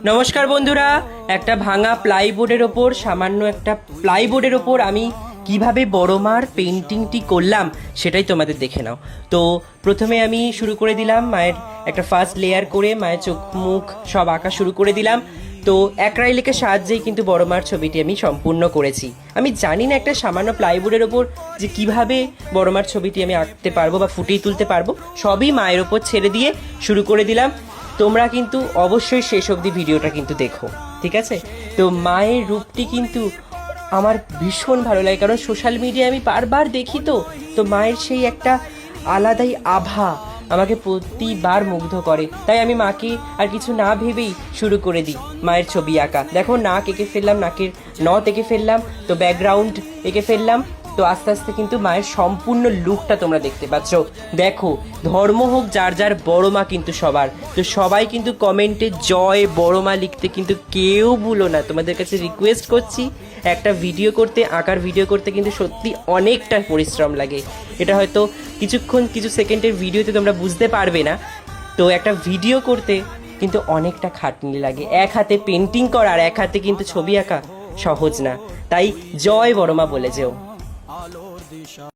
নমস্কার বন্ধুরা, একটা ভাঙা প্লাইবোর্ডের ওপর সামান্য একটা প্লাইবোর্ডের ওপর আমি কিভাবে বড় মার পেন্টিংটি করলাম সেটাই তোমাদের দেখে নাও। তো প্রথমে আমি শুরু করে দিলাম মায়ের একটা ফার্স্ট লেয়ার করে মায়ের চোখ মুখ সব আঁকা শুরু করে দিলাম। তো অ্যাক্রাইলিকের সাহায্যেই কিন্তু বড় মার ছবিটি আমি সম্পূর্ণ করেছি। আমি জানি না একটা সামান্য প্লাইবোর্ডের ওপর যে কিভাবে বড় মার ছবিটি আমি আঁকতে পারবো বা ফুটিয়ে তুলতে পারবো, সবই মায়ের ওপর ছেড়ে দিয়ে শুরু করে দিলাম। তোমরা কিন্তু অবশ্যই শেষ অবধি ভিডিওটা কিন্তু দেখো, ঠিক আছে? তো মায়ের রূপটি কিন্তু আমার ভীষণ ভালো লাগে, কারণ সোশ্যাল মিডিয়ায় আমি বারবার দেখি। তো মায়ের সেই একটা আলাদাই আভা আমাকে প্রতিবার মুগ্ধ করে। তাই আমি মাকে আর কিছু না ভেবেই শুরু করে দিই মায়ের ছবি আঁকা। দেখো, নাক এঁকে ফেললাম, নাকের নথ এঁকে ফেললাম, তো ব্যাকগ্রাউন্ড এঁকে ফেললাম। তো আস্তে আস্তে কিন্তু মায়ের সম্পূর্ণ লুকটা তোমরা দেখতে পাচ্ছ। দেখো, ধর্ম হোক যার যার, বড় মা কিন্তু সবার। তো সবাই কিন্তু কমেন্টে জয় বড় মা লিখতে কিন্তু কেউ ভুলো না। তোমাদের কাছে রিকোয়েস্ট করছি, একটা ভিডিও করতে, আঁকার ভিডিও করতে কিন্তু সত্যি অনেকটা পরিশ্রম লাগে। এটা হয়তো কিছু সেকেন্ডের ভিডিওতে তোমরা বুঝতে পারবে না। তো একটা ভিডিও করতে কিন্তু অনেকটা খাটনি লাগে। এক হাতে পেন্টিং করা আর এক হাতে কিন্তু ছবি আঁকা সহজ না। তাই জয় বড় মা বলে যেও।